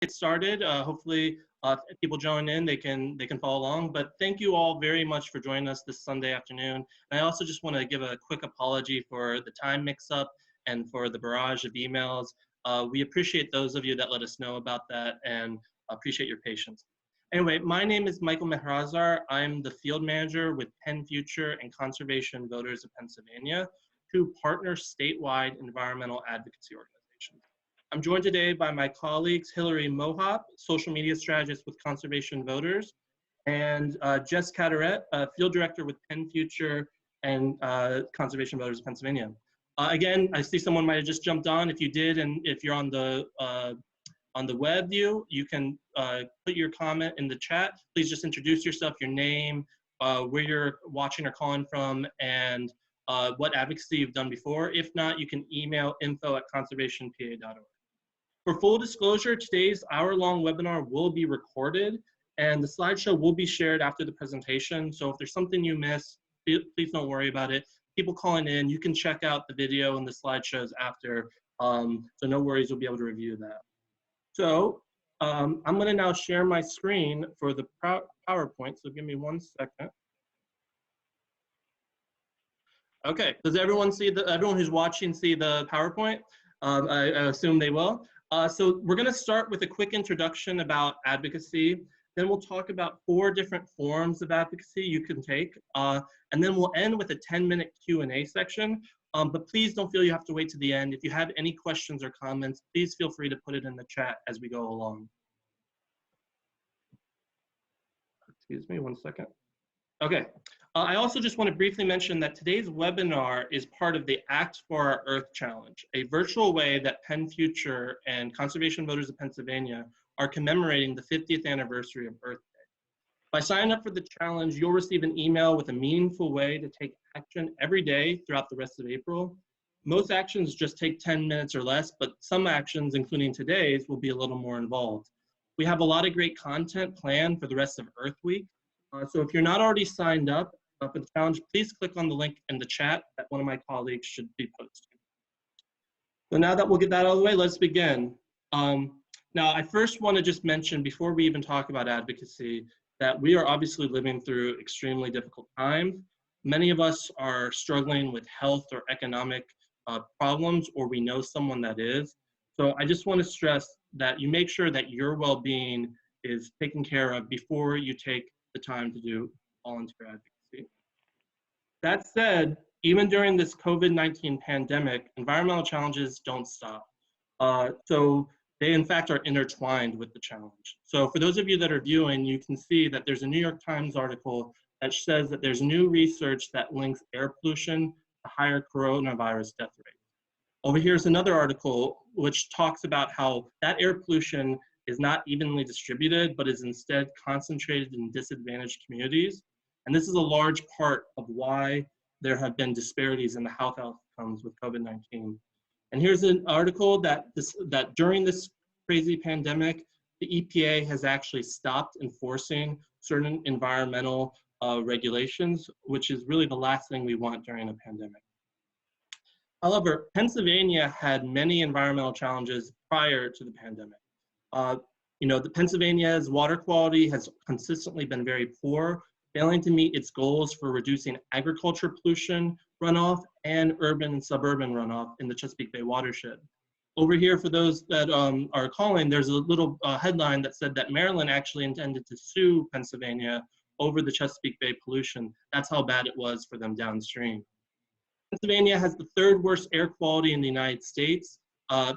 get started. Hopefully, if people join in, they can follow along. But thank you all very much for joining us this Sunday afternoon. And I also just want to give a quick apology for the time mix-up and for the barrage of emails. We appreciate those of you that let us know about that and appreciate your patience. Anyway, my name is Michael Mehrazar. I'm the field manager with PennFuture and Conservation Voters of Pennsylvania, two partner statewide environmental advocacy organizations. I'm joined today by my colleagues, Hillary Mohop, social media strategist with Conservation Voters, and Jess Cataret, field director with PennFuture and Conservation Voters of Pennsylvania. Again, I see someone might have just jumped on. If you did, and if you're on the web view, you can put your comment in the chat. Please just introduce yourself, your name, where you're watching or calling from, and what advocacy you've done before. If not, you can email info@conservationpa.org. For full disclosure, today's hour-long webinar will be recorded, and the slideshow will be shared after the presentation. So if there's something you missed, please don't worry about it. People calling in, you can check out the video and the slideshows after, so no worries, you'll be able to review that. So I'm going to now share my screen for the PowerPoint, so give me 1 second. Okay, does everyone who's watching see the PowerPoint? I assume they will. So we're going to start with a quick introduction about advocacy. Then we'll talk about 4 different forms of advocacy you can take. And then we'll end with a 10-minute Q&A section. But please don't feel you have to wait to the end. If you have any questions or comments, please feel free to put it in the chat as we go along. Excuse me 1 second. Okay. I also just want to briefly mention that today's webinar is part of the Act for Our Earth Challenge, a virtual way that PennFuture and Conservation Voters of Pennsylvania are commemorating the 50th anniversary of Earth Day. By signing up for the challenge, you'll receive an email with a meaningful way to take action every day throughout the rest of April. Most actions just take 10 minutes or less, but some actions, including today's, will be a little more involved. We have a lot of great content planned for the rest of Earth Week. So if you're not already signed up for the challenge, please click on the link in the chat that one of my colleagues should be posting. So now that we'll get that out of the way, let's begin. Now, I first want to just mention, before we even talk about advocacy, that we are obviously living through extremely difficult times. Many of us are struggling with health or economic problems, or we know someone that is. So I just want to stress that you make sure that your well-being is taken care of before you take the time to do volunteer advocacy. That said, even during this COVID-19 pandemic, environmental challenges don't stop. So they, in fact, are intertwined with the challenge. So for those of you that are viewing, you can see that there's a New York Times article that says that there's new research that links air pollution to higher coronavirus death rates. Over here's another article which talks about how that air pollution is not evenly distributed, but is instead concentrated in disadvantaged communities. And this is a large part of why there have been disparities in the health outcomes with COVID-19. And here's an article that during this crazy pandemic, the EPA has actually stopped enforcing certain environmental regulations, which is really the last thing we want during a pandemic. However, Pennsylvania had many environmental challenges prior to the pandemic. Pennsylvania's water quality has consistently been very poor, failing to meet its goals for reducing agriculture pollution runoff and urban and suburban runoff in the Chesapeake Bay watershed. Over here, for those that are calling, there's a little headline that said that Maryland actually intended to sue Pennsylvania over the Chesapeake Bay pollution. That's how bad it was for them downstream. Pennsylvania has the 3rd worst air quality in the United States.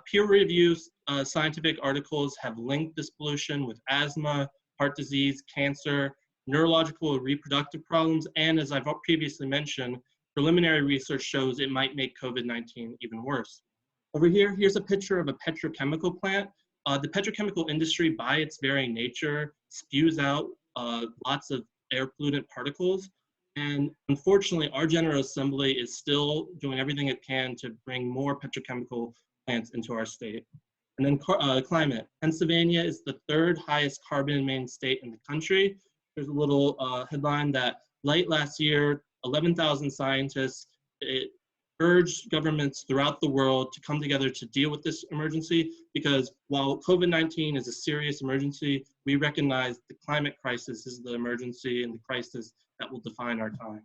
Peer-reviewed scientific articles have linked this pollution with asthma, heart disease, cancer, neurological and reproductive problems, and as I've previously mentioned, preliminary research shows it might make COVID-19 even worse. Over here, here's a picture of a petrochemical plant. The petrochemical industry, by its very nature, spews out lots of air pollutant particles. And unfortunately, our General Assembly is still doing everything it can to bring more petrochemical plants into our state. And then climate. Pennsylvania is the 3rd highest carbon emitting state in the country. There's a little headline that late last year, 11,000 scientists urge governments throughout the world to come together to deal with this emergency, because while COVID-19 is a serious emergency, we recognize the climate crisis is the emergency and the crisis that will define our time.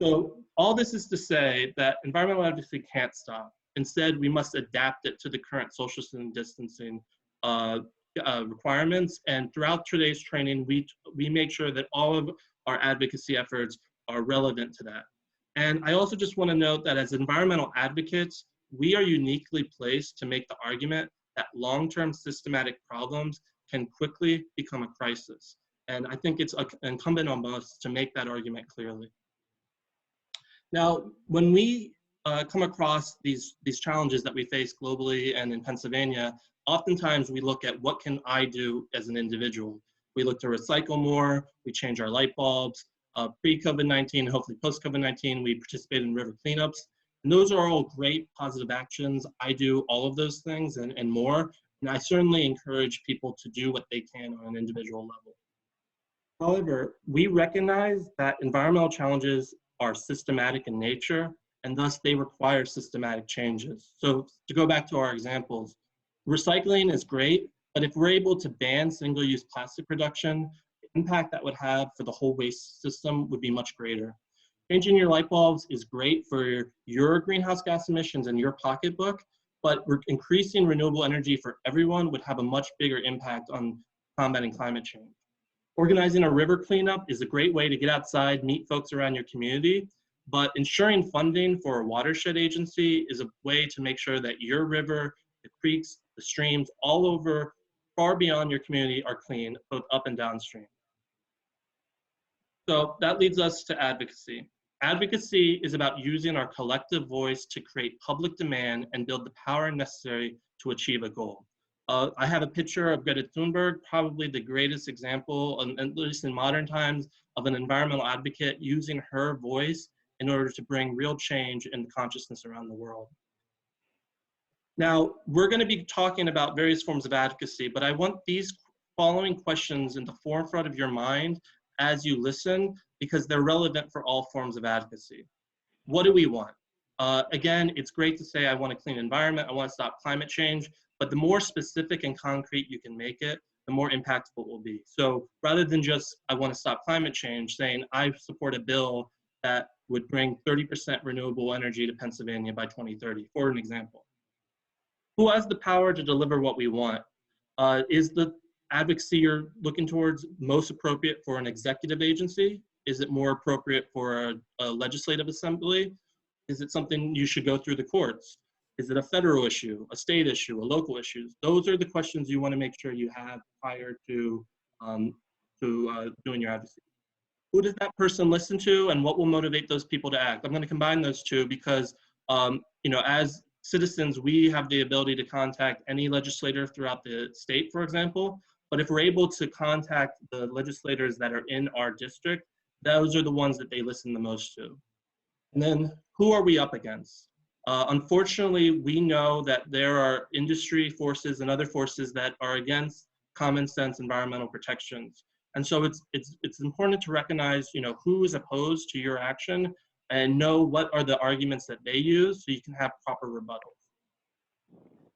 So all this is to say that environmental advocacy can't stop. Instead, we must adapt it to the current social distancing requirements. And throughout today's training, we make sure that all of our advocacy efforts are relevant to that. And I also just want to note that as environmental advocates, we are uniquely placed to make the argument that long-term systematic problems can quickly become a crisis. And I think it's incumbent on us to make that argument clearly. Now, when we come across these challenges that we face globally and in Pennsylvania, oftentimes we look at what can I do as an individual. We look to recycle more, we change our light bulbs. Pre-COVID-19, hopefully post-COVID-19, we participate in river cleanups. And those are all great positive actions. I do all of those things and more. And I certainly encourage people to do what they can on an individual level. However, we recognize that environmental challenges are systematic in nature, and thus they require systematic changes. So to go back to our examples, recycling is great, but if we're able to ban single-use plastic production, the impact that would have for the whole waste system would be much greater. Changing your light bulbs is great for your greenhouse gas emissions and your pocketbook, but increasing renewable energy for everyone would have a much bigger impact on combating climate change. Organizing a river cleanup is a great way to get outside, meet folks around your community, but ensuring funding for a watershed agency is a way to make sure that your river, the creeks, the streams, all over, far beyond your community are clean, both up and downstream. So that leads us to advocacy. Advocacy is about using our collective voice to create public demand and build the power necessary to achieve a goal. I have a picture of Greta Thunberg, probably the greatest example, at least in modern times, of an environmental advocate using her voice in order to bring real change in the consciousness around the world. Now, we're going to be talking about various forms of advocacy, but I want these following questions in the forefront of your mind as you listen, because they're relevant for all forms of advocacy. What do we want? Again, it's great to say I want a clean environment, I want to stop climate change, but the more specific and concrete you can make it, the more impactful it will be. So rather than just, I want to stop climate change, saying I support a bill that would bring 30% renewable energy to Pennsylvania by 2030, for an example. Who has the power to deliver what we want? Is the advocacy you're looking towards most appropriate for an executive agency? Is it more appropriate for a legislative assembly? Is it something you should go through the courts? Is it a federal issue, a state issue, a local issue? Those are the questions you want to make sure you have prior to doing your advocacy. Who does that person listen to, and what will motivate those people to act? I'm going to combine those two because, as citizens, we have the ability to contact any legislator throughout the state, for example. But if we're able to contact the legislators that are in our district, those are the ones that they listen the most to. And then who are we up against? Unfortunately, we know that there are industry forces and other forces that are against common sense environmental protections. And so it's important to recognize, who is opposed to your action and know what are the arguments that they use so you can have proper rebuttals.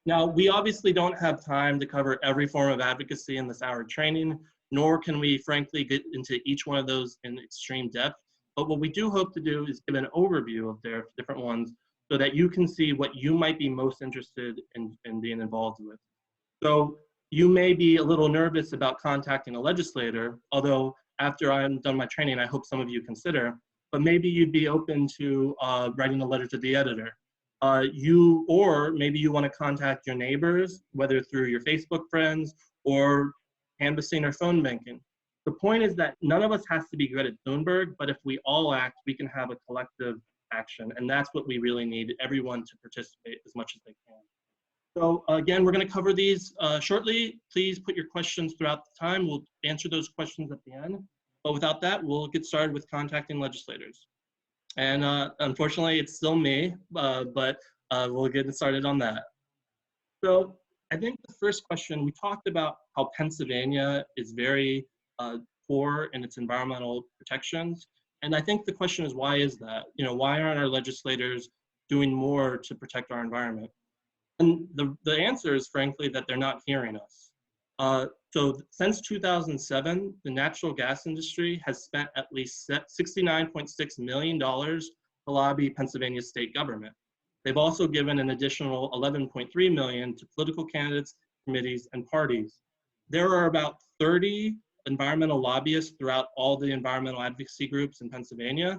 Now, we obviously don't have time to cover every form of advocacy in this hour training, nor can we frankly get into each one of those in extreme depth. But what we do hope to do is give an overview of their different ones so that you can see what you might be most interested in being involved with. So you may be a little nervous about contacting a legislator, although after I'm done my training, I hope some of you consider, but maybe you'd be open to writing a letter to the editor. Or maybe you want to contact your neighbors, whether through your Facebook friends or canvassing or phone banking. The point is that none of us has to be Greta Thunberg, but if we all act, we can have a collective action, and that's what we really need, everyone to participate as much as they can. So again, we're going to cover these shortly. Please put your questions throughout the time. We'll answer those questions at the end. But without that, we'll get started with contacting legislators. And unfortunately, it's still me, but we'll get started on that. So I think the first question, we talked about how Pennsylvania is very poor in its environmental protections. And I think the question is, why is that? Why aren't our legislators doing more to protect our environment? And the answer is, frankly, that they're not hearing us. So since 2007, the natural gas industry has spent at least $69.6 million to lobby Pennsylvania's state government. They've also given an additional $11.3 million to political candidates, committees, and parties. There are about 30 environmental lobbyists throughout all the environmental advocacy groups in Pennsylvania.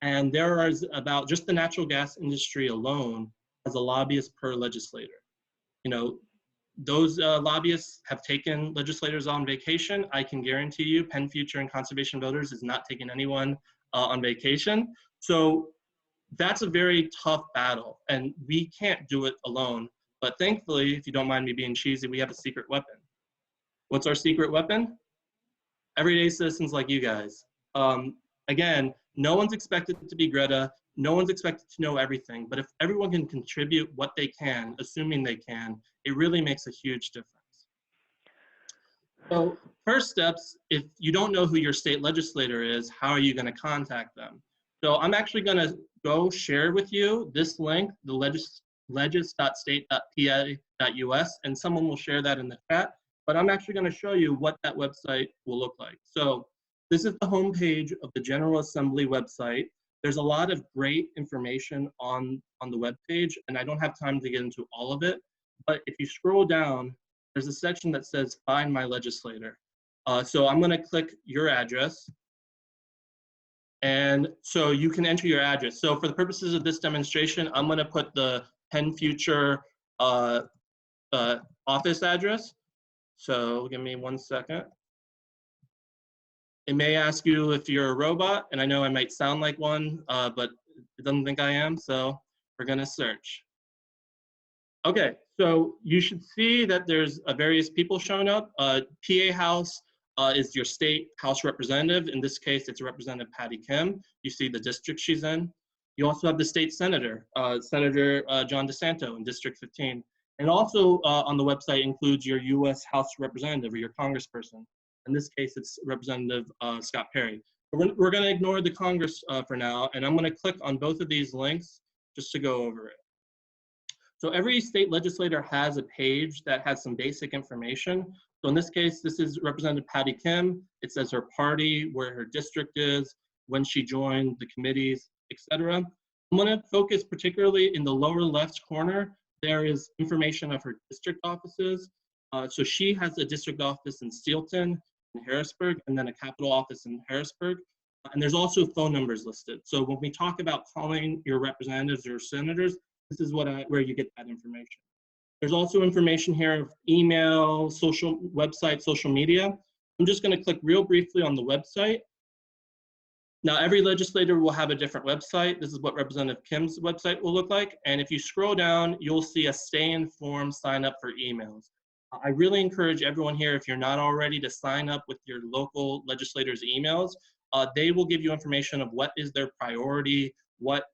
And there is about, just the natural gas industry alone has a lobbyist per legislator. You know, those lobbyists have taken legislators on vacation. I can guarantee you PennFuture and Conservation Voters is not taking anyone on vacation. So that's a very tough battle, and we can't do it alone. But thankfully, if you don't mind me being cheesy, we have a secret weapon. What's our secret weapon? Everyday citizens like you guys. Again, no one's expected to be Greta. No one's expected to know everything, but if everyone can contribute what they can, assuming they can, it really makes a huge difference. So first steps, if you don't know who your state legislator is, how are you going to contact them? So I'm actually going to go share with you this link, the legis.state.pa.us, and someone will share that in the chat, but I'm actually going to show you what that website will look like. So this is the homepage of the General Assembly website. There's a lot of great information on the webpage, and I don't have time to get into all of it, but if you scroll down, there's a section that says Find My Legislator. So I'm going to click your address, and so you can enter your address. So for the purposes of this demonstration, I'm going to put the PennFuture office address. So give me 1 second. It may ask you if you're a robot, and I know I might sound like one, but it doesn't think I am, so we're gonna search. Okay, so you should see that there's various people showing up. PA House is your state House representative. In this case, it's Representative Patty Kim. You see the district she's in. You also have the state senator, Senator John DeSanto in District 15. And also on the website includes your US House representative or your congressperson. In this case, it's Representative Scott Perry. We're going to ignore the Congress for now, and I'm going to click on both of these links just to go over it. So every state legislator has a page that has some basic information. So in this case, this is Representative Patty Kim. It says her party, where her district is, when she joined the committees, etc. I'm going to focus particularly in the lower left corner. There is information of her district offices. So she has a district office in Steelton, in Harrisburg, and then a capital office in Harrisburg. And there's also phone numbers listed. So when we talk about calling your representatives or senators, this is where you get that information. There's also information here of email, website, social media. I'm just going to click real briefly on the website. Now, every legislator will have a different website. This is what Representative Kim's website will look like. And if you scroll down, you'll see a stay informed, sign up for emails. I really encourage everyone here, if you're not already, to sign up with your local legislators' emails. They will give you information of what is their priority, what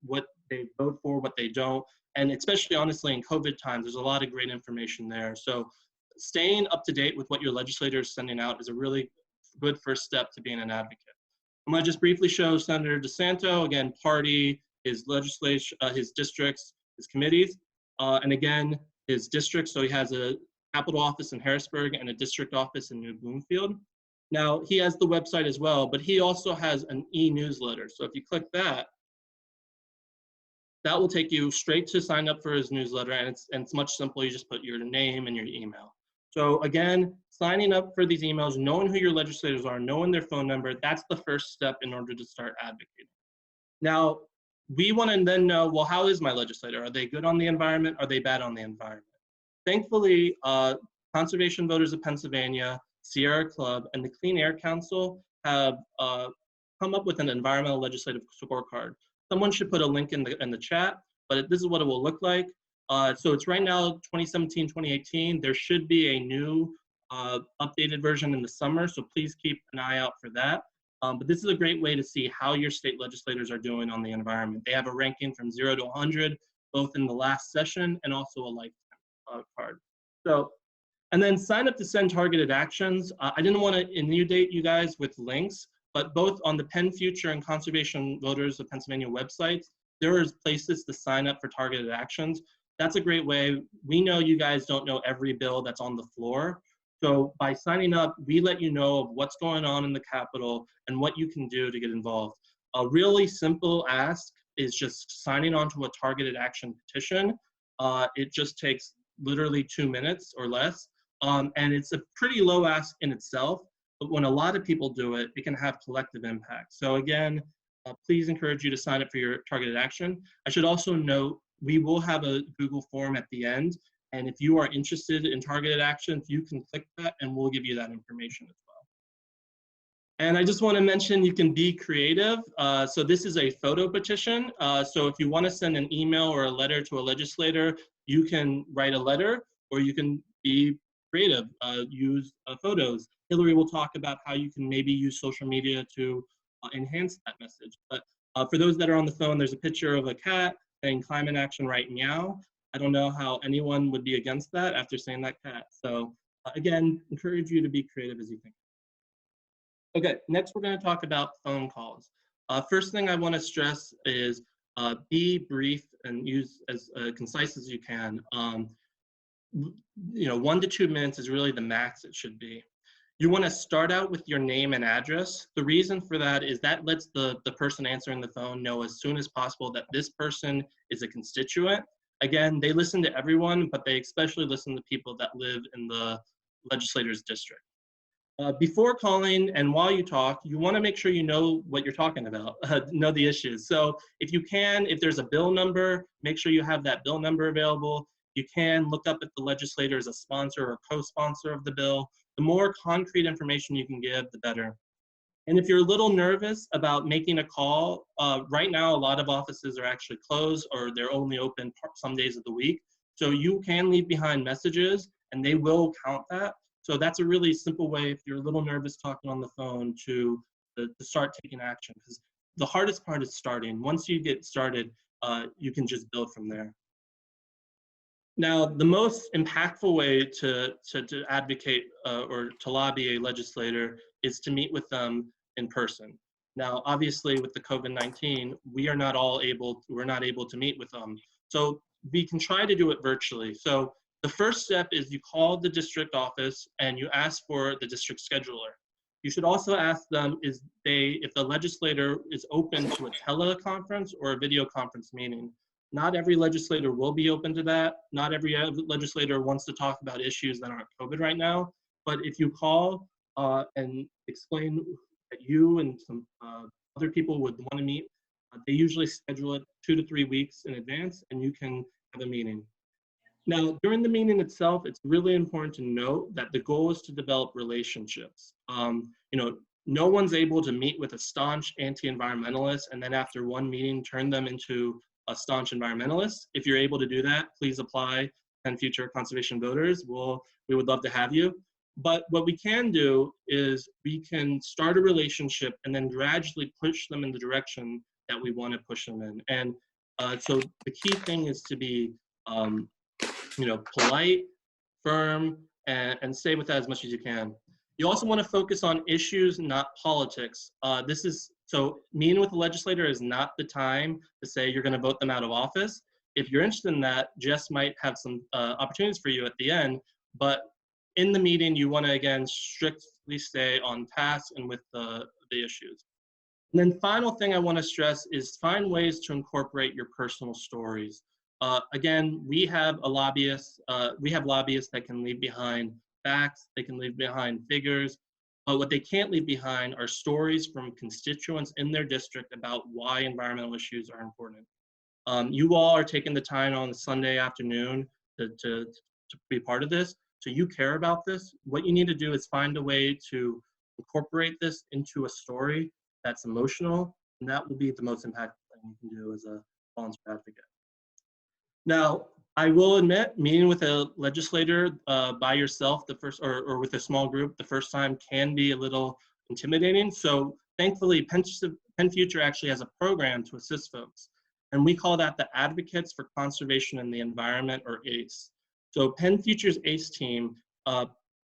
what they vote for, what they don't, and especially honestly in COVID times, there's a lot of great information there. So staying up to date with what your legislator is sending out is a really good first step to being an advocate. I'm going to just briefly show Senator DeSanto, again, party, his legislation, his districts, his committees, and again, his district. So he has a capital office in Harrisburg and a district office in New Bloomfield. Now, he has the website as well, but he also has an e-newsletter. So if you click that, that will take you straight to sign up for his newsletter, and it's much simpler. You just put your name and your email. So again, signing up for these emails, knowing who your legislators are, knowing their phone number, that's the first step in order to start advocating. Now, we want to then know, well, how is my legislator? Are they good on the environment? Are they bad on the environment? Thankfully, Conservation Voters of Pennsylvania, Sierra Club, and the Clean Air Council have come up with an environmental legislative scorecard. Someone should put a link in the chat, but this is what it will look like. So it's right now 2017, 2018. There should be a new updated version in the summer, so please keep an eye out for that. But this is a great way to see how your state legislators are doing on the environment. They have a ranking from 0 to 100, both in the last session and also a lifetime card. So, and then sign up to send targeted actions. I didn't want to inundate you guys with links, but both on the PennFuture and Conservation Voters of Pennsylvania websites, there is places to sign up for targeted actions. That's a great way. We know you guys don't know every bill that's on the floor. So by signing up, we let you know of what's going on in the Capitol and what you can do to get involved. A really simple ask is just signing on to a targeted action petition. It just takes literally 2 minutes or less. And it's a pretty low ask in itself, but when a lot of people do it, it can have collective impact. So again, please encourage you to sign up for your targeted action. I should also note, we will have a Google form at the end, and if you are interested in targeted actions, you can click that and we'll give you that information as well. And I just want to mention you can be creative. So this is a photo petition. So if you want to send an email or a letter to a legislator, you can write a letter or you can be creative, use photos. Hillary will talk about how you can maybe use social media to enhance that message. But for those that are on the phone, there's a picture of a cat saying climate action right meow. I don't know how anyone would be against that after saying that cat. So again, encourage you to be creative as you think. Okay, next we're going to talk about phone calls. First thing I want to stress is be brief and use as concise as you can. 1 to 2 minutes is really the max it should be. You want to start out with your name and address. The reason for that is that lets the person answering the phone know as soon as possible that this person is a constituent. Again, they listen to everyone, but they especially listen to people that live in the legislator's district. Before calling and while you talk, you want to make sure you know what you're talking about, know the issues. So if you can, if there's a bill number, make sure you have that bill number available. You can look up if the legislator is a sponsor or co-sponsor of the bill. The more concrete information you can give, the better. And if you're a little nervous about making a call, right now a lot of offices are actually closed or they're only open some days of the week. So you can leave behind messages and they will count that. So that's a really simple way if you're a little nervous talking on the phone to start taking action, because the hardest part is starting. Once you get started, you can just build from there. Now, the most impactful way to advocate or to lobby a legislator is to meet with them in person. Now, obviously, with the COVID-19, we're not able to meet with them. So we can try to do it virtually. So the first step is you call the district office and you ask for the district scheduler. You should also ask them if the legislator is open to a teleconference or a video conference meeting. Not every legislator will be open to that. Not every legislator wants to talk about issues that aren't COVID right now. But if you call and explain that you and some other people would want to meet, they usually schedule it 2 to 3 weeks in advance and you can have a meeting. Now, during the meeting itself, it's really important to note that the goal is to develop relationships. No one's able to meet with a staunch anti-environmentalist and then after one meeting turn them into a staunch environmentalist. If you're able to do that, please apply PennFuture Conservation Voters. We would love to have you. But what we can do is we can start a relationship and then gradually push them in the direction that we want to push them in. And so the key thing is to be polite, firm, and stay with that as much as you can. You also want to focus on issues, not politics. So meeting with the legislator is not the time to say you're going to vote them out of office. If you're interested in that, Jess might have some opportunities for you at the end. But in the meeting, you want to, again, strictly stay on task and with the issues. And then final thing I want to stress is find ways to incorporate your personal stories. Again, we have lobbyists that can leave behind facts, they can leave behind figures, but what they can't leave behind are stories from constituents in their district about why environmental issues are important. You all are taking the time on a Sunday afternoon to be part of this, so you care about this. What you need to do is find a way to incorporate this into a story that's emotional, and that will be the most impactful thing you can do as a volunteer advocate. Now, I will admit, meeting with a legislator by yourself or with a small group the first time can be a little intimidating. So thankfully, PennFuture actually has a program to assist folks. And we call that the Advocates for Conservation and the Environment, or ACE. So PennFuture's ACE team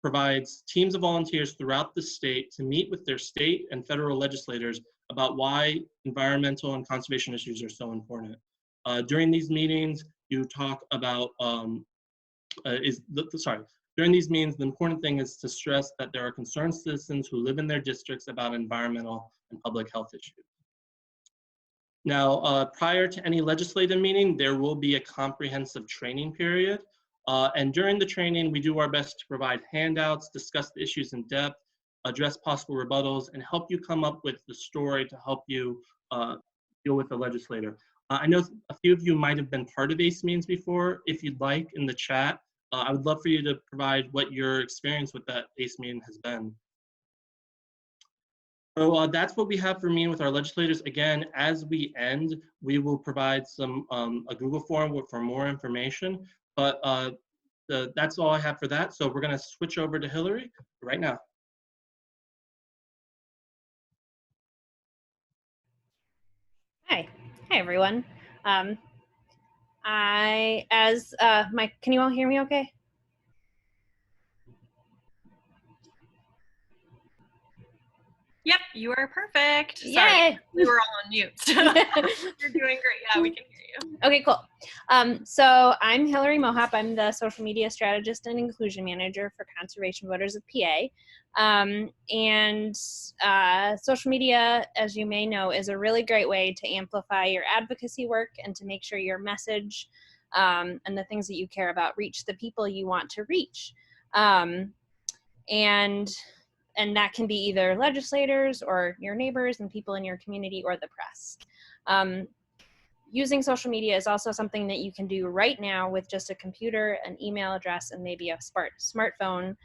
provides teams of volunteers throughout the state to meet with their state and federal legislators about why environmental and conservation issues are so important. During these meetings, you talk about, during these meetings, the important thing is to stress that there are concerned citizens who live in their districts about environmental and public health issues. Now, prior to any legislative meeting, there will be a comprehensive training period. And during the training, we do our best to provide handouts, discuss the issues in depth, address possible rebuttals, and help you come up with the story to help you deal with the legislator. I know a few of you might have been part of ACE meetings before. If you'd like, in the chat, I would love for you to provide what your experience with that ACE meeting has been. So that's what we have for meeting with our legislators. Again, as we end, we will provide a Google form for more information, but that's all I have for that. So we're gonna switch over to Hillary right now. Hi everyone. Can you all hear me okay? Yep, you are perfect. Yay! Sorry, we were all on mute. You're doing great. Yeah, we can hear you. Okay, cool. So I'm Hillary Mohop. I'm the social media strategist and inclusion manager for Conservation Voters of PA. Social media, as you may know, is a really great way to amplify your advocacy work and to make sure your message and the things that you care about reach the people you want to reach. And that can be either legislators or your neighbors and people in your community or the press. Using social media is also something that you can do right now with just a computer, an email address, and maybe a smartphone.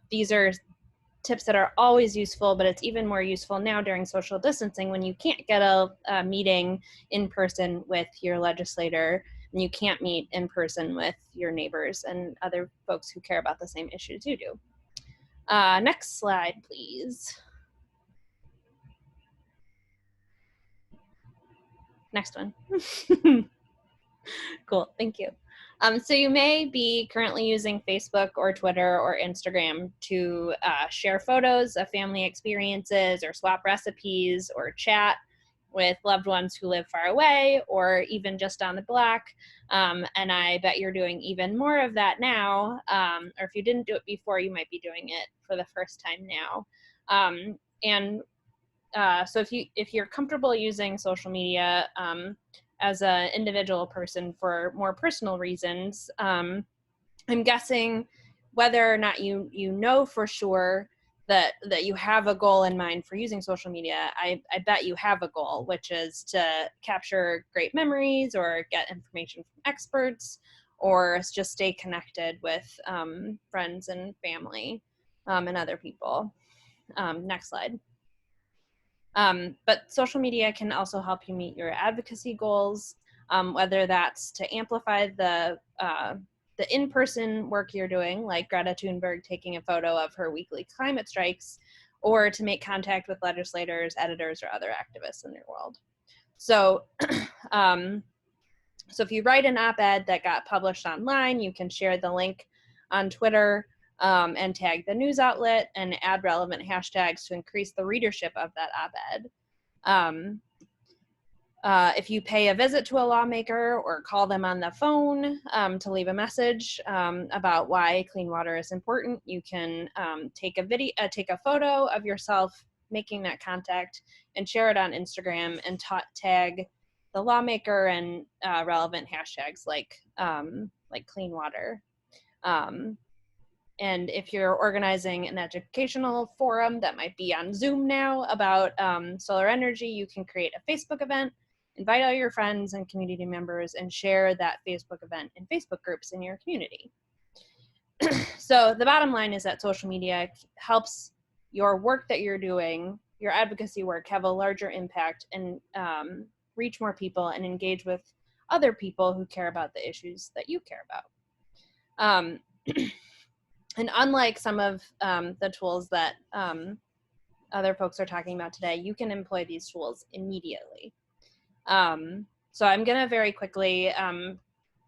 These are tips that are always useful, but it's even more useful now during social distancing when you can't get a meeting in person with your legislator and you can't meet in person with your neighbors and other folks who care about the same issues you do. Next slide, please. Next one. Cool, thank you. So you may be currently using Facebook or Twitter or Instagram to share photos of family experiences or swap recipes or chat with loved ones who live far away or even just on the block. And I bet you're doing even more of that now. Or if you didn't do it before, you might be doing it for the first time now. So if you're comfortable using social media as an individual person for more personal reasons, I'm guessing whether or not you know for sure that you have a goal in mind for using social media, I bet you have a goal, which is to capture great memories or get information from experts or just stay connected with friends and family and other people. Next slide. But social media can also help you meet your advocacy goals, whether that's to amplify the in-person work you're doing, like Greta Thunberg taking a photo of her weekly climate strikes, or to make contact with legislators, editors, or other activists in your world. So, so if you write an op-ed that got published online, you can share the link on Twitter and tag the news outlet and add relevant hashtags to increase the readership of that op-ed. If you pay a visit to a lawmaker or call them on the phone to leave a message about why clean water is important, you can take a photo of yourself making that contact and share it on Instagram and tag the lawmaker and relevant hashtags like clean water. And if you're organizing an educational forum that might be on Zoom now about solar energy, you can create a Facebook event, invite all your friends and community members, and share that Facebook event in Facebook groups in your community. So the bottom line is that social media helps your work that you're doing, your advocacy work, have a larger impact and reach more people and engage with other people who care about the issues that you care about. And unlike some of the tools that other folks are talking about today, you can employ these tools immediately. So I'm going to very quickly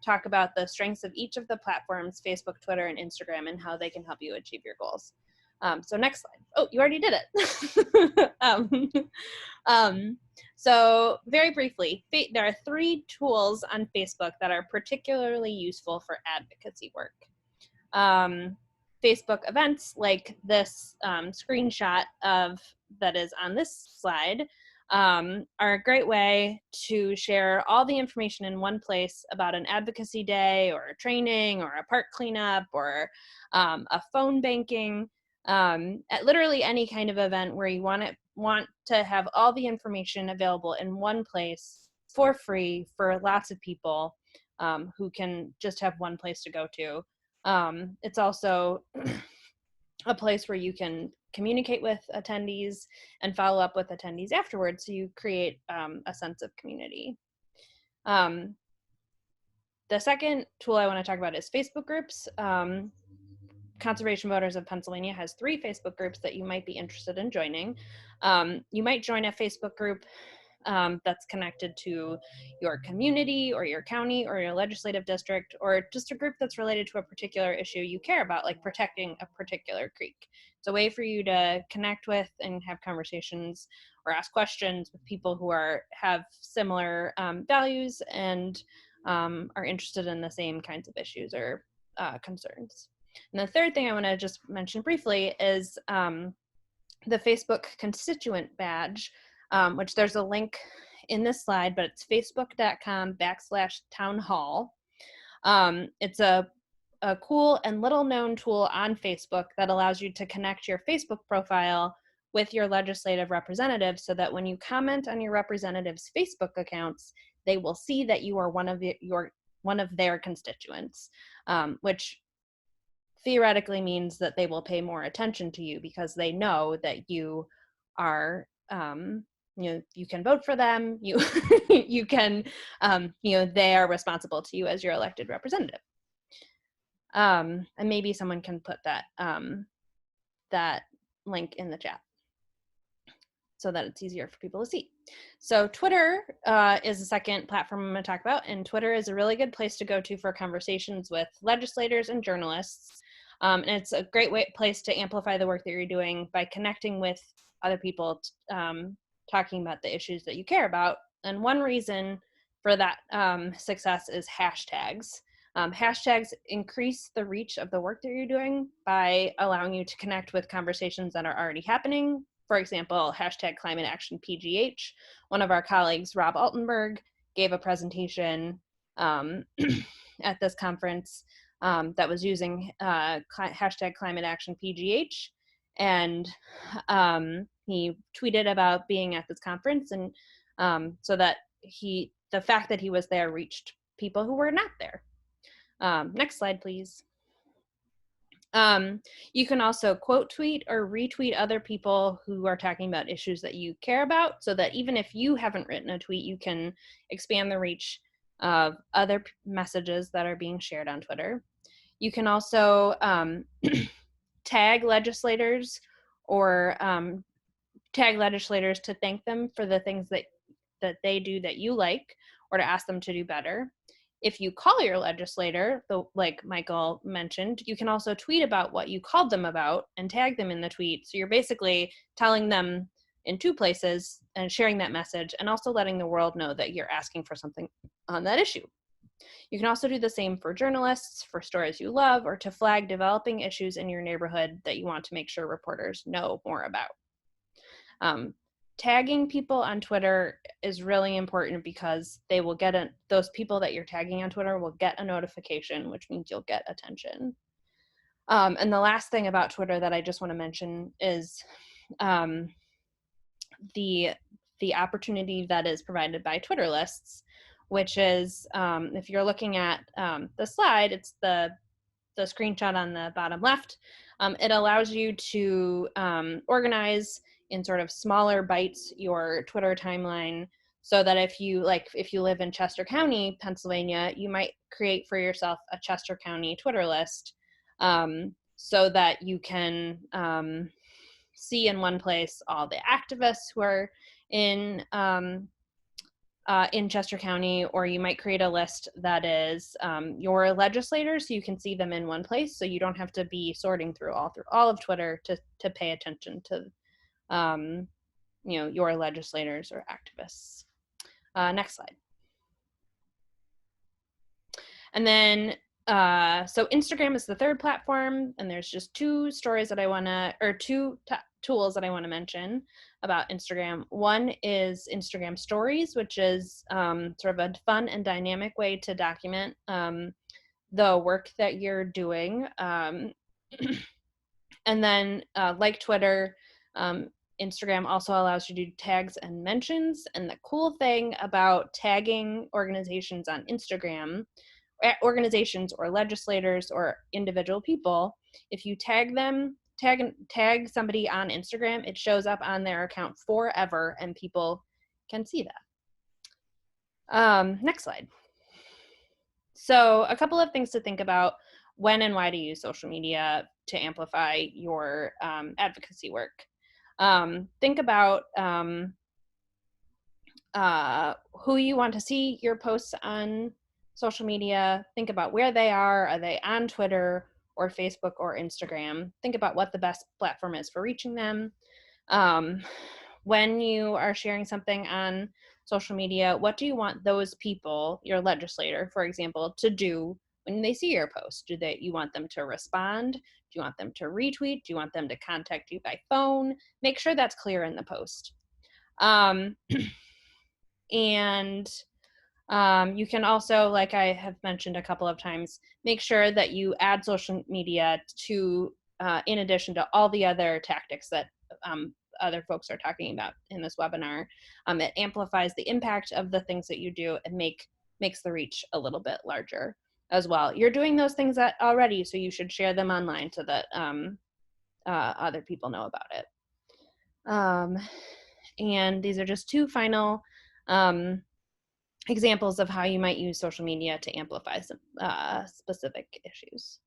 talk about the strengths of each of the platforms, Facebook, Twitter, and Instagram, and how they can help you achieve your goals. So next slide. Oh, you already did it. So very briefly, there are 3 tools on Facebook that are particularly useful for advocacy work. Facebook events like this screenshot that is on this slide are a great way to share all the information in one place about an advocacy day or a training or a park cleanup or a phone banking, at literally any kind of event where you want to have all the information available in one place for free for lots of people who can just have one place to go to. It's also a place where you can communicate with attendees and follow up with attendees afterwards, so you create a sense of community. The second tool I want to talk about is Facebook groups. Conservation Voters of Pennsylvania has 3 Facebook groups that you might be interested in joining. You might join a Facebook group that's connected to your community or your county or your legislative district, or just a group that's related to a particular issue you care about, like protecting a particular creek. It's a way for you to connect with and have conversations or ask questions with people who have similar values and are interested in the same kinds of issues or concerns. And the third thing I want to just mention briefly is the Facebook constituent badge, which there's a link in this slide, but it's facebook.com/townhall. It's a cool and little known tool on Facebook that allows you to connect your Facebook profile with your legislative representative, so that when you comment on your representative's Facebook accounts, they will see that you are one of their constituents, which theoretically means that they will pay more attention to you because they know that you are, you can vote for them, you can, they are responsible to you as your elected representative. And maybe someone can put that link in the chat so that it's easier for people to see. So Twitter is the second platform I'm going to talk about, and Twitter is a really good place to go to for conversations with legislators and journalists. And it's a great place to amplify the work that you're doing by connecting with other people talking about the issues that you care about. And one reason for that success is hashtags. Hashtags increase the reach of the work that you're doing by allowing you to connect with conversations that are already happening. For example, hashtag climate action PGH. One of our colleagues, Rob Altenberg, gave a presentation at this conference that was using hashtag climate action PGH. And he tweeted about being at this conference, and so that the fact that he was there reached people who were not there. Next slide, please. You can also quote tweet or retweet other people who are talking about issues that you care about, so that even if you haven't written a tweet, you can expand the reach of other messages that are being shared on Twitter. You can also tag legislators or tag legislators to thank them for the things that they do that you like, or to ask them to do better. If you call your legislator, like Michael mentioned, you can also tweet about what you called them about and tag them in the tweet. So you're basically telling them in 2 places and sharing that message, and also letting the world know that you're asking for something on that issue. You can also do the same for journalists, for stories you love, or to flag developing issues in your neighborhood that you want to make sure reporters know more about. Tagging people on Twitter is really important because they will get those people that you're tagging on Twitter will get a notification, which means you'll get attention. And the last thing about Twitter that I just want to mention is the opportunity that is provided by Twitter lists, which is, if you're looking at the slide, it's the screenshot on the bottom left. It allows you to organize in sort of smaller bites your Twitter timeline, so that if you live in Chester County, Pennsylvania, you might create for yourself a Chester County Twitter list, so that you can see in one place all the activists who are in in Chester County, or you might create a list that is your legislators, so you can see them in one place, so you don't have to be sorting through all of Twitter to pay attention to your legislators or activists. Next slide. And then so Instagram is the third platform, and there's just two tools that I want to mention about Instagram. One is Instagram Stories, which is sort of a fun and dynamic way to document the work that you're doing. And then like Twitter, Instagram also allows you to do tags and mentions. And the cool thing about tagging organizations on Instagram, organizations or legislators or individual people, if you tag somebody on Instagram, it shows up on their account forever and people can see that. Next slide. So a couple of things to think about when and why to use social media to amplify your advocacy work. Think about who you want to see your posts on social media. Think about where they are. Are they on Twitter or Facebook or Instagram? Think about what the best platform is for reaching them. When you are sharing something on social media, what do you want those people, your legislator, for example, to do when they see your post? You want them to respond? Do you want them to retweet? Do you want them to contact you by phone? Make sure that's clear in the post. And you can also, like I have mentioned a couple of times, make sure that you add social media to, in addition to all the other tactics that other folks are talking about in this webinar. It amplifies the impact of the things that you do and makes the reach a little bit larger as well. You're doing those things already, so you should share them online so that other people know about it. And these are just two final examples of how you might use social media to amplify some specific issues.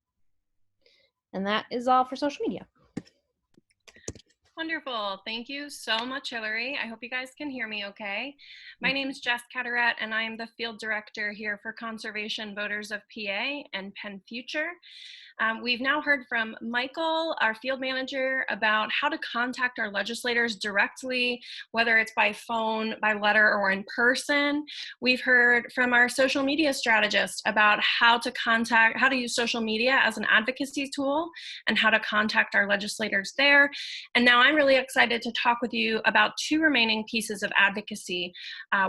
And that is all for social media. Wonderful. Thank you so much, Hillary. I hope you guys can hear me okay. My name is Jess Catterett, and I am the field director here for Conservation Voters of PA and PennFuture. We've now heard from Michael, our field manager, about how to contact our legislators directly, whether it's by phone, by letter, or in person. We've heard from our social media strategist about how to use social media as an advocacy tool and how to contact our legislators there. And now I'm really excited to talk with you about two remaining pieces of advocacy.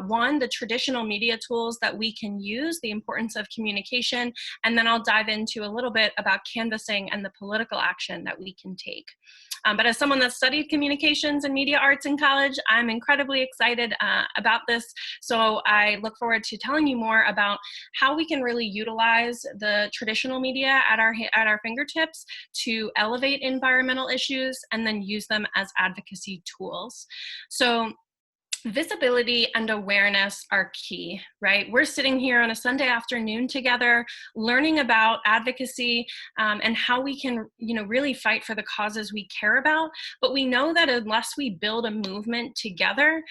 One, the traditional media tools that we can use, the importance of communication, and then I'll dive into a little bit about canvassing and the political action that we can take. But as someone that studied communications and media arts in college, I'm incredibly excited about this. So I look forward to telling you more about how we can really utilize the traditional media at our fingertips to elevate environmental issues and then use them as advocacy tools. So visibility and awareness are key, right? We're sitting here on a Sunday afternoon together, learning about advocacy and how we can, really fight for the causes we care about. But we know that unless we build a movement together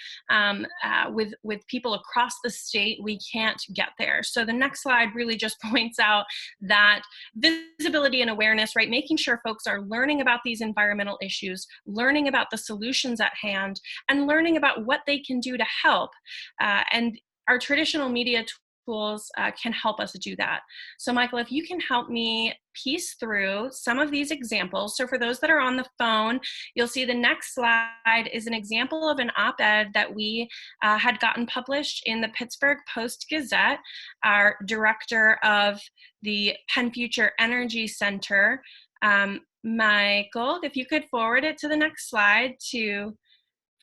with people across the state, we can't get there. So the next slide really just points out that visibility and awareness, right? Making sure folks are learning about these environmental issues, learning about the solutions at hand, and learning about what they can do to help. And our traditional media tools can help us do that. So Michael, if you can help me piece through some of these examples. So for those that are on the phone, you'll see the next slide is an example of an op-ed that we had gotten published in the Pittsburgh Post-Gazette. Our director of the PennFuture Energy Center, Michael, if you could forward it to the next slide to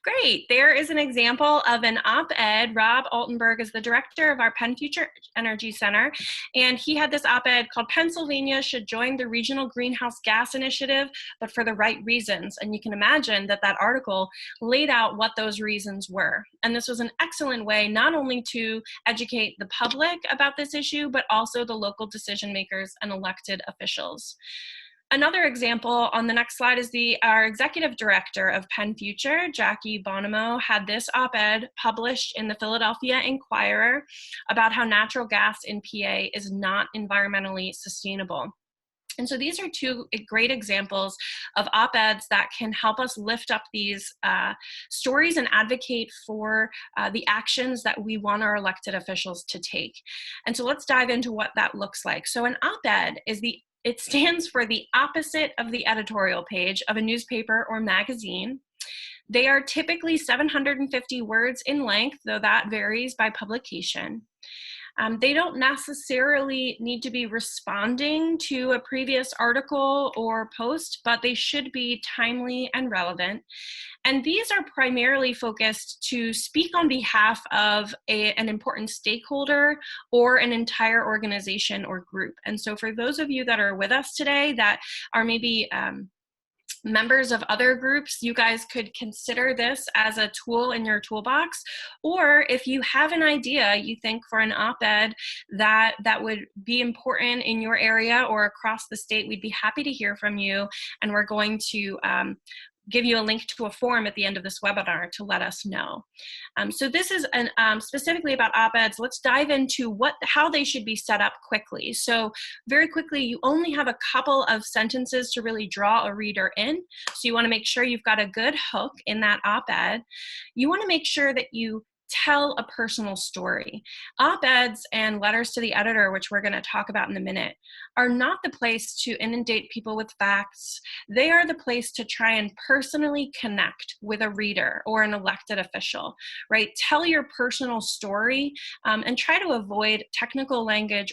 Great. There is an example of an op-ed. Rob Altenberg is the director of our PennFuture Energy Center, and he had this op-ed called "Pennsylvania Should Join the Regional Greenhouse Gas Initiative, but for the Right Reasons." And you can imagine that that article laid out what those reasons were. And this was an excellent way not only to educate the public about this issue, but also the local decision makers and elected officials. Another example on the next slide is our executive director of PennFuture, Jackie Bonomo, had this op-ed published in the Philadelphia Inquirer about how natural gas in PA is not environmentally sustainable. And so these are two great examples of op-eds that can help us lift up these stories and advocate for the actions that we want our elected officials to take. And so let's dive into what that looks like. So an op-ed it stands for the opposite of the editorial page of a newspaper or magazine. They are typically 750 words in length, though that varies by publication. They don't necessarily need to be responding to a previous article or post, but they should be timely and relevant. And these are primarily focused to speak on behalf of an important stakeholder or an entire organization or group. And so for those of you that are with us today that are maybe members of other groups, you guys could consider this as a tool in your toolbox. Or if you have an idea you think for an op-ed that would be important in your area or across the state, we'd be happy to hear from you. And we're going to give you a link to a form at the end of this webinar to let us know. So this is specifically about op-eds. Let's dive into how they should be set up quickly. So very quickly, you only have a couple of sentences to really draw a reader in. So you want to make sure you've got a good hook in that op-ed. You want to make sure that you tell a personal story. Op-eds and letters to the editor, which we're going to talk about in a minute, are not the place to inundate people with facts. They are the place to try and personally connect with a reader or an elected official, right? Tell your personal story and try to avoid technical language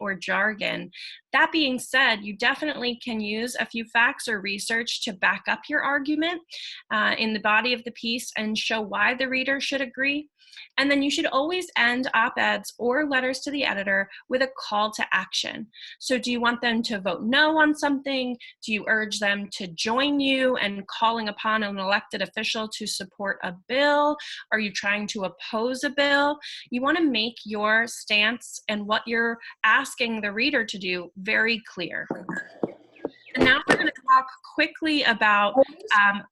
or jargon. That being said, you definitely can use a few facts or research to back up your argument in the body of the piece and show why the reader should agree. And then you should always end op-eds or letters to the editor with a call to action. So do you want them to vote no on something? Do you urge them to join you in calling upon an elected official to support a bill? Are you trying to oppose a bill? You want to make your stance and what you're asking the reader to do very clear. And now we're going to talk quickly about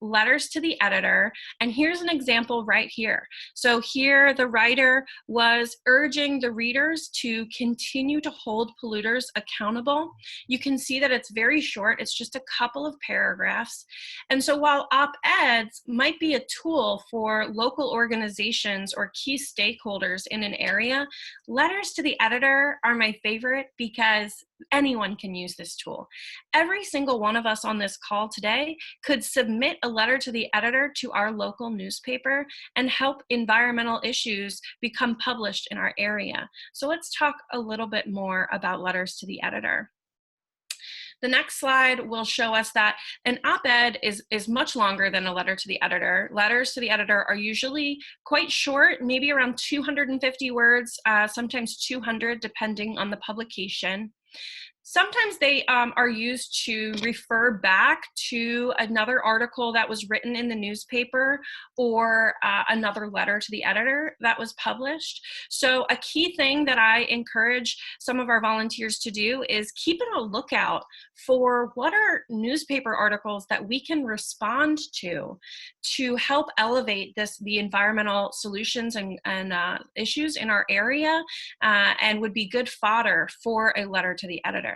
letters to the editor. And here's an example right here. So here the writer was urging the readers to continue to hold polluters accountable. You can see that it's very short. It's just a couple of paragraphs. And so while op-eds might be a tool for local organizations or key stakeholders in an area, letters to the editor are my favorite because anyone can use this tool. Every single one of us on this call today could submit a letter to the editor to our local newspaper and help environmental issues become published in our area. So let's talk a little bit more about letters to the editor. The next slide will show us that an op-ed is much longer than a letter to the editor. Letters to the editor are usually quite short, maybe around 250 words, sometimes 200 depending on the publication. Sometimes they are used to refer back to another article that was written in the newspaper or another letter to the editor that was published. So a key thing that I encourage some of our volunteers to do is keep a lookout for what are newspaper articles that we can respond to help elevate the environmental solutions and issues in our area and would be good fodder for a letter to the editor.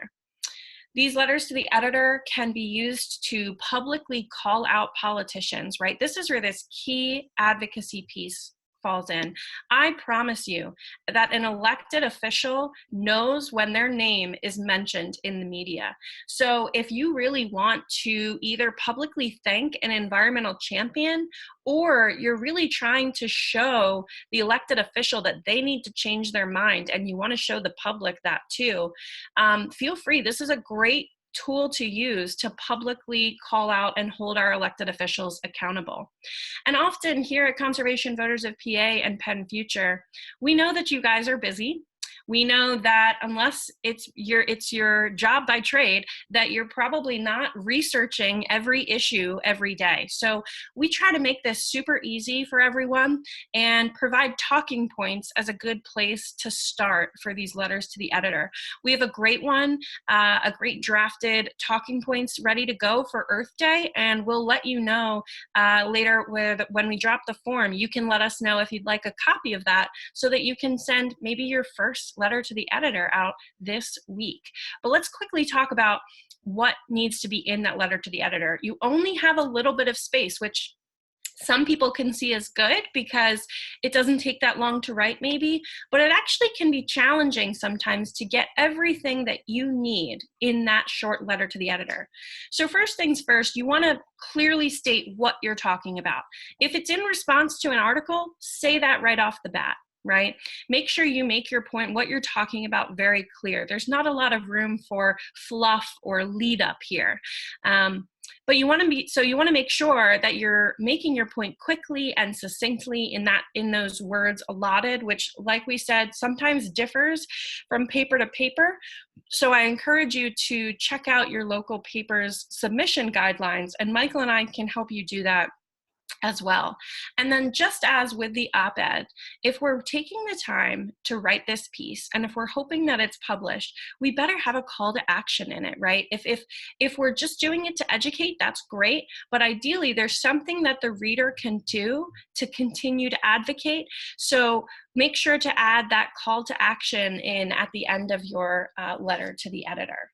These letters to the editor can be used to publicly call out politicians, right? This is where this key advocacy piece falls in. I promise you that an elected official knows when their name is mentioned in the media. So if you really want to either publicly thank an environmental champion or you're really trying to show the elected official that they need to change their mind and you want to show the public that too, feel free. This is a great tool to use to publicly call out and hold our elected officials accountable. And often here at Conservation Voters of PA and PennFuture, we know that you guys are busy. We know that unless it's your job by trade, that you're probably not researching every issue every day. So we try to make this super easy for everyone and provide talking points as a good place to start for these letters to the editor. We have a great one, a great drafted talking points ready to go for Earth Day, and we'll let you know later when we drop the form. You can let us know if you'd like a copy of that so that you can send maybe your first letter to the editor out this week. But let's quickly talk about what needs to be in that letter to the editor. You only have a little bit of space, which some people can see as good because it doesn't take that long to write maybe, but it actually can be challenging sometimes to get everything that you need in that short letter to the editor. So first things first, you want to clearly state what you're talking about. If it's in response to an article, say that right off the bat. Right? Make sure you make your point, what you're talking about, very clear. There's not a lot of room for fluff or lead up here. But you want to make sure that you're making your point quickly and succinctly in those words allotted, which, like we said, sometimes differs from paper to paper. So I encourage you to check out your local paper's submission guidelines, and Michael and I can help you do that as well. And then just as with the op-ed, if we're taking the time to write this piece and if we're hoping that it's published, we better have a call to action in it, right? If we're just doing it to educate, that's great, but ideally there's something that the reader can do to continue to advocate. So make sure to add that call to action in at the end of your letter to the editor.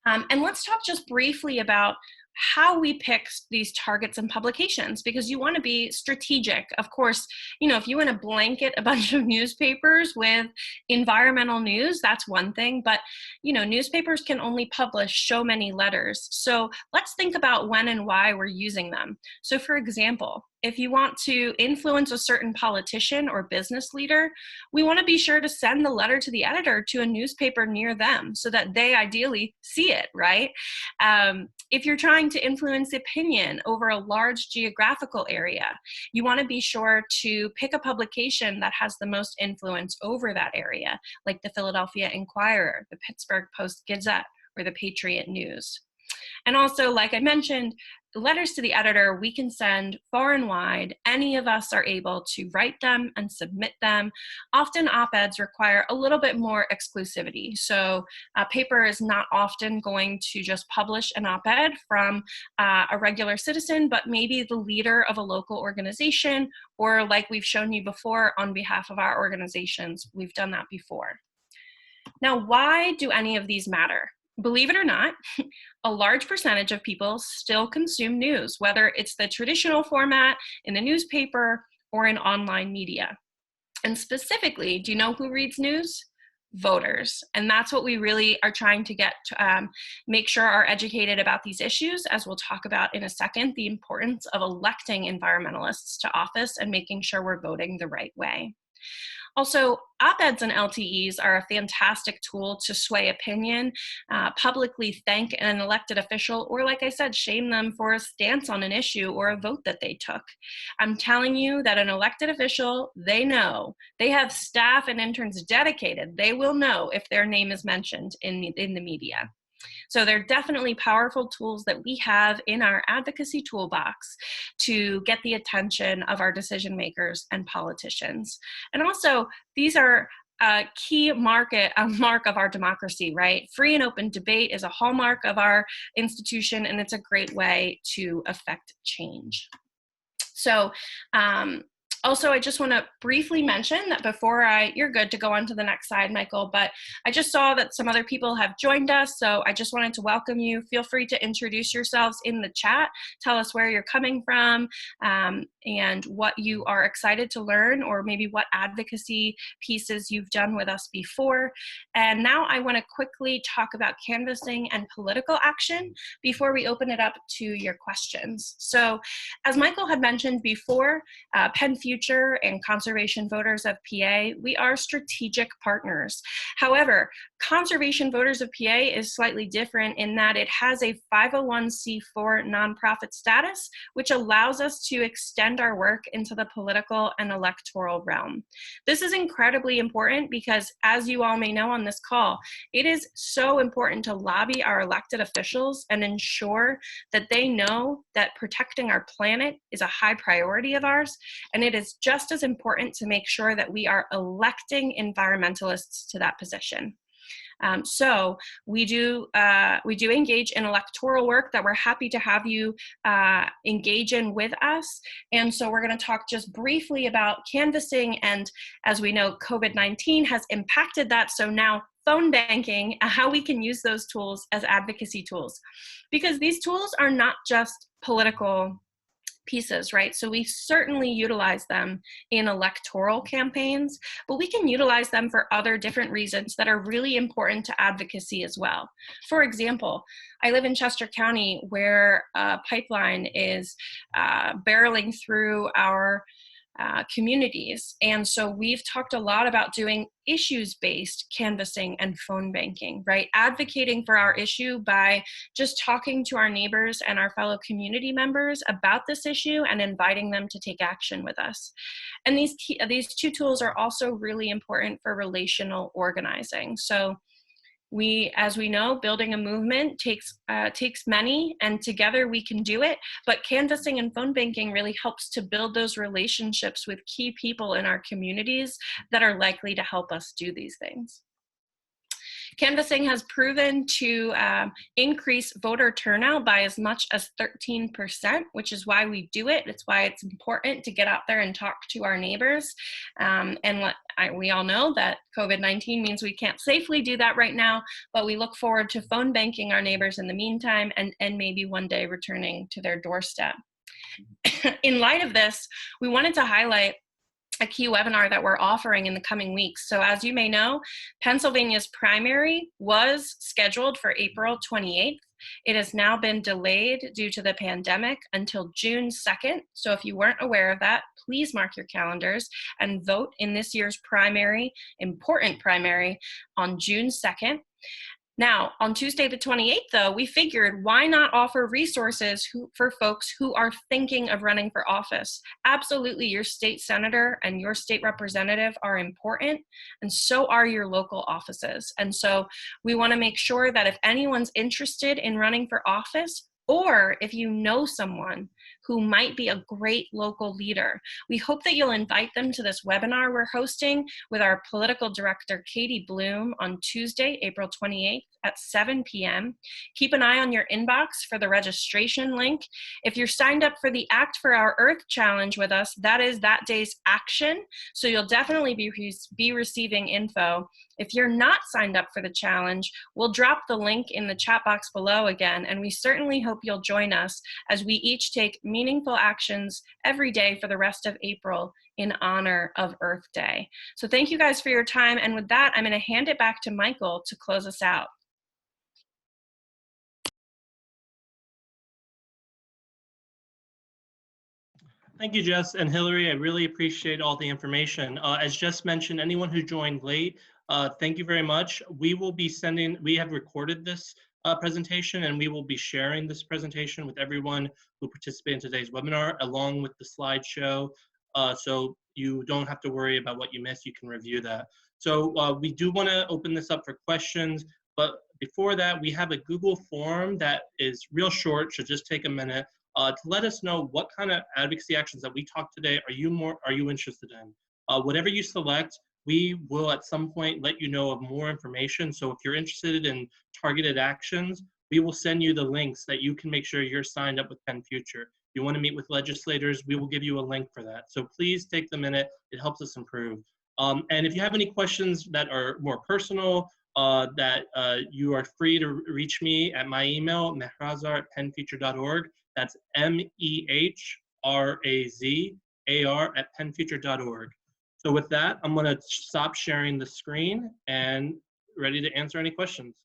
And let's talk just briefly about how we pick these targets and publications, because you want to be strategic. Of course, if you want to blanket a bunch of newspapers with environmental news, that's one thing, but newspapers can only publish so many letters. So let's think about when and why we're using them. So for example, if you want to influence a certain politician or business leader, we want to be sure to send the letter to the editor to a newspaper near them so that they ideally see it, right? If you're trying to influence opinion over a large geographical area, you want to be sure to pick a publication that has the most influence over that area, like the Philadelphia Inquirer, the Pittsburgh Post-Gazette, or the Patriot News. And also, like I mentioned, letters to the editor, we can send far and wide. Any of us are able to write them and submit them. Often op-eds require a little bit more exclusivity. So paper is not often going to just publish an op-ed from a regular citizen, but maybe the leader of a local organization, or like we've shown you before on behalf of our organizations, we've done that before. Now, why do any of these matter? Believe it or not, a large percentage of people still consume news, whether it's the traditional format in the newspaper or in online media. And specifically, do you know who reads news? Voters. And that's what we really are trying to get to make sure are educated about these issues, as we'll talk about in a second, the importance of electing environmentalists to office and making sure we're voting the right way. Also, op-eds and LTEs are a fantastic tool to sway opinion, publicly thank an elected official, or like I said, shame them for a stance on an issue or a vote that they took. I'm telling you that an elected official, they know. They have staff and interns dedicated. They will know if their name is mentioned in the media. So they're definitely powerful tools that we have in our advocacy toolbox to get the attention of our decision makers and politicians. And also, these are a key mark of our democracy, right? Free and open debate is a hallmark of our institution, and it's a great way to affect change. So, also, I just want to briefly mention that you're good to go on to the next slide, Michael, but I just saw that some other people have joined us, so I just wanted to welcome you. Feel free to introduce yourselves in the chat. Tell us where you're coming from and what you are excited to learn, or maybe what advocacy pieces you've done with us before. And now I want to quickly talk about canvassing and political action before we open it up to your questions. So as Michael had mentioned before, PennFuture and Conservation Voters of PA, we are strategic partners. However, Conservation Voters of PA is slightly different in that it has a 501c4 nonprofit status, which allows us to extend our work into the political and electoral realm. This is incredibly important because, as you all may know on this call, it is so important to lobby our elected officials and ensure that they know that protecting our planet is a high priority of ours, and it is just as important to make sure that we are electing environmentalists to that position. So we do engage in electoral work that we're happy to have you engage in with us. And so we're going to talk just briefly about canvassing, and as we know, COVID-19 has impacted that. So now phone banking, how we can use those tools as advocacy tools, because these tools are not just political pieces, right? So we certainly utilize them in electoral campaigns, but we can utilize them for other different reasons that are really important to advocacy as well. For example, I live in Chester County, where a pipeline is barreling through our communities. And so we've talked a lot about doing issues-based canvassing and phone banking, right? Advocating for our issue by just talking to our neighbors and our fellow community members about this issue and inviting them to take action with us. And these two tools are also really important for relational organizing. So as we know, building a movement takes many, and together we can do it. But canvassing and phone banking really helps to build those relationships with key people in our communities that are likely to help us do these things. Canvassing has proven to increase voter turnout by as much as 13%, which is why we do it. It's why it's important to get out there and talk to our neighbors. We all know that COVID-19 means we can't safely do that right now, but we look forward to phone banking our neighbors in the meantime, and maybe one day returning to their doorstep. In light of this, we wanted to highlight a key webinar that we're offering in the coming weeks. So as you may know, Pennsylvania's primary was scheduled for April 28th. It has now been delayed due to the pandemic until June 2nd. So if you weren't aware of that, please mark your calendars and vote in this year's primary, important primary, on June 2nd. Now, on Tuesday the 28th, though, we figured, why not offer resources for folks who are thinking of running for office? Absolutely, your state senator and your state representative are important, and so are your local offices. And so we want to make sure that if anyone's interested in running for office, or if you know someone who might be a great local leader, we hope that you'll invite them to this webinar we're hosting with our political director, Katie Bloom, on Tuesday, April 28th at 7 p.m. Keep an eye on your inbox for the registration link. If you're signed up for the Act for Our Earth Challenge with us, that is that day's action, so you'll definitely be receiving info. If you're not signed up for the challenge, we'll drop the link in the chat box below again, and we certainly hope you'll join us as we each take meaningful actions every day for the rest of April in honor of Earth Day. So thank you guys for your time, and with that, I'm going to hand it back to Michael to close us out. Thank you, Jess and Hillary. I really appreciate all the information. As Jess mentioned, anyone who joined late, thank you very much. We have recorded this presentation, and we will be sharing this presentation with everyone who participated in today's webinar, along with the slideshow. So you don't have to worry about what you missed. You can review that. So we do want to open this up for questions, but before that, we have a Google form that is real short, should just take a minute. To let us know what kind of advocacy actions that we talked today are you interested in. Whatever you select, we will at some point let you know of more information. So if you're interested in targeted actions, we will send you the links that you can make sure you're signed up with PennFuture. If you want to meet with legislators, we will give you a link for that. So please take the minute. It helps us improve. And if you have any questions that are more personal, you are free to reach me at my email, mehrazar@pennfuture.org. That's MEHRAZAR@pennfuture.org. So with that, I'm going to stop sharing the screen and ready to answer any questions.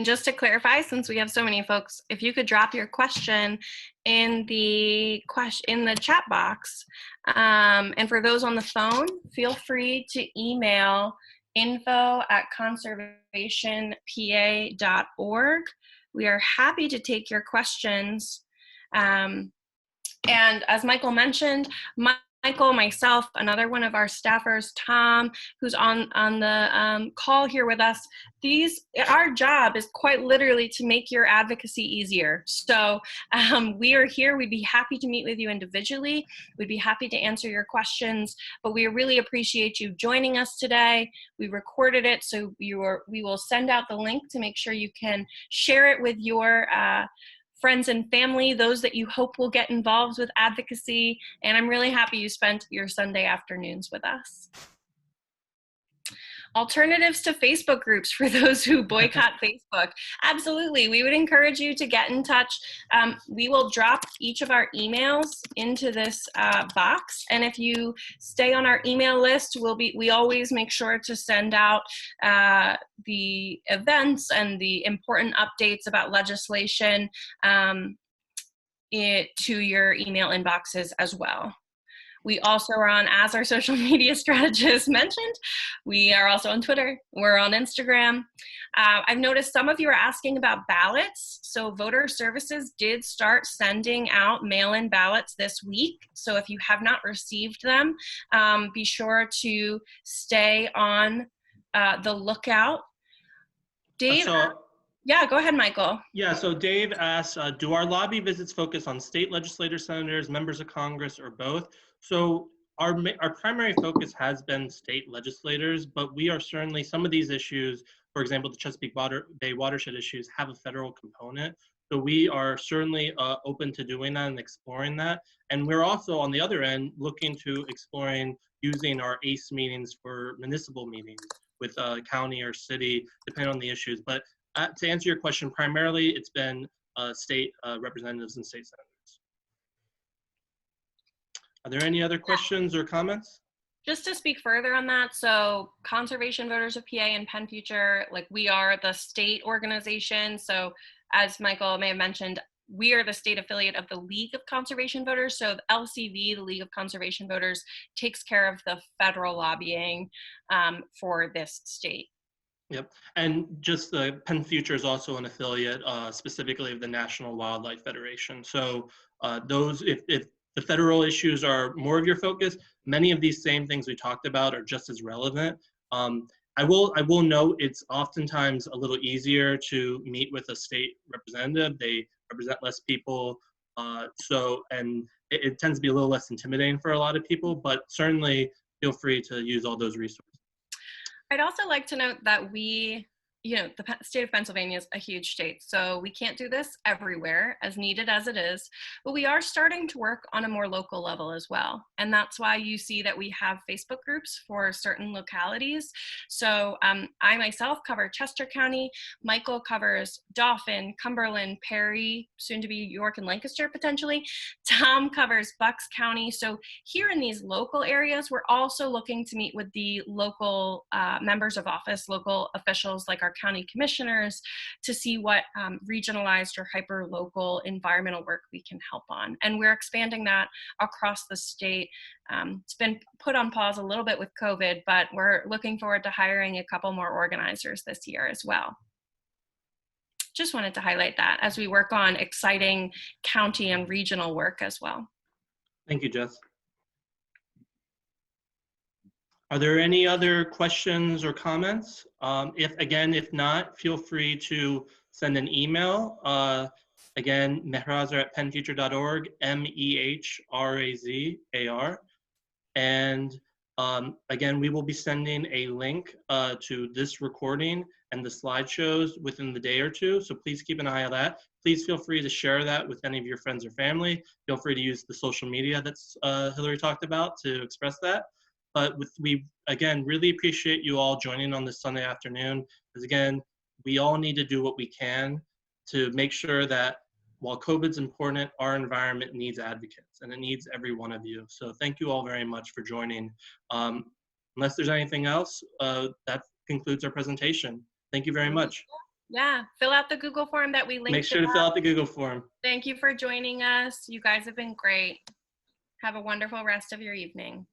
Just to clarify, since we have so many folks, if you could drop your question in the chat box, and for those on the phone, feel free to email info@conservationpa.org. We are happy to take your questions. And as Michael mentioned, Michael, myself, another one of our staffers, Tom, who's on the call here with us, our job is quite literally to make your advocacy easier. So we are here. We'd be happy to meet with you individually. We'd be happy to answer your questions, but we really appreciate you joining us today. We recorded it, so we will send out the link to make sure you can share it with your friends and family, those that you hope will get involved with advocacy. And I'm really happy you spent your Sunday afternoons with us. Alternatives to Facebook groups for those who boycott Facebook. Absolutely, we would encourage you to get in touch. We will drop each of our emails into this box, and if you stay on our email list, we always make sure to send out the events and the important updates about legislation to your email inboxes as well. We also are on, as our social media strategist mentioned, we are also on Twitter. We're on Instagram. I've noticed some of you are asking about ballots. So Voter Services did start sending out mail-in ballots this week. So if you have not received them, be sure to stay on the lookout. Dave? Yeah, go ahead, Michael. Yeah, so Dave asks, do our lobby visits focus on state legislators, senators, members of Congress, or both? So our primary focus has been state legislators, but we are certainly, some of these issues, for example, the Chesapeake Bay watershed issues, have a federal component. So we are certainly open to doing that and exploring that. And we're also, on the other end, looking to exploring using our ACE meetings for municipal meetings with county or city, depending on the issues. But to answer your question, primarily it's been state representatives and state senators. Are there any other questions or comments? Just to speak further on that, so Conservation Voters of PA and PennFuture, like we are the state organization. So as Michael may have mentioned, we are the state affiliate of the League of Conservation Voters. So the LCV, the League of Conservation Voters, takes care of the federal lobbying for this state. Yep, and just the PennFuture is also an affiliate, specifically of the National Wildlife Federation. So those, if the federal issues are more of your focus, many of these same things we talked about are just as relevant. I will note it's oftentimes a little easier to meet with a state representative. They represent less people, and it tends to be a little less intimidating for a lot of people, but certainly feel free to use all those resources. I'd also like to note that the state of Pennsylvania is a huge state, so we can't do this everywhere, as needed as it is, but we are starting to work on a more local level as well. And that's why you see that we have Facebook groups for certain localities. So I myself cover Chester County, Michael covers Dauphin, Cumberland, Perry, soon to be York and Lancaster potentially. Tom covers Bucks County. So here in these local areas, we're also looking to meet with the local members of office, local officials like our county commissioners, to see what regionalized or hyper-local environmental work we can help on. And we're expanding that across the state. It's been put on pause a little bit with COVID, but we're looking forward to hiring a couple more organizers this year as well. Just wanted to highlight that as we work on exciting county and regional work as well. Thank you, Jess. Are there any other questions or comments? If not, feel free to send an email. Again, mehrazar@pennfuture.org, MEHRAZAR. And again, we will be sending a link to this recording and the slideshows within the day or two. So please keep an eye on that. Please feel free to share that with any of your friends or family. Feel free to use the social media that's Hillary talked about to express that. But we, again, really appreciate you all joining on this Sunday afternoon. Because again, we all need to do what we can to make sure that while COVID's important, our environment needs advocates, and it needs every one of you. So thank you all very much for joining. Unless there's anything else, that concludes our presentation. Thank you very much. Yeah, fill out the Google form that we linked. Make sure to fill out the Google form. Thank you for joining us. You guys have been great. Have a wonderful rest of your evening.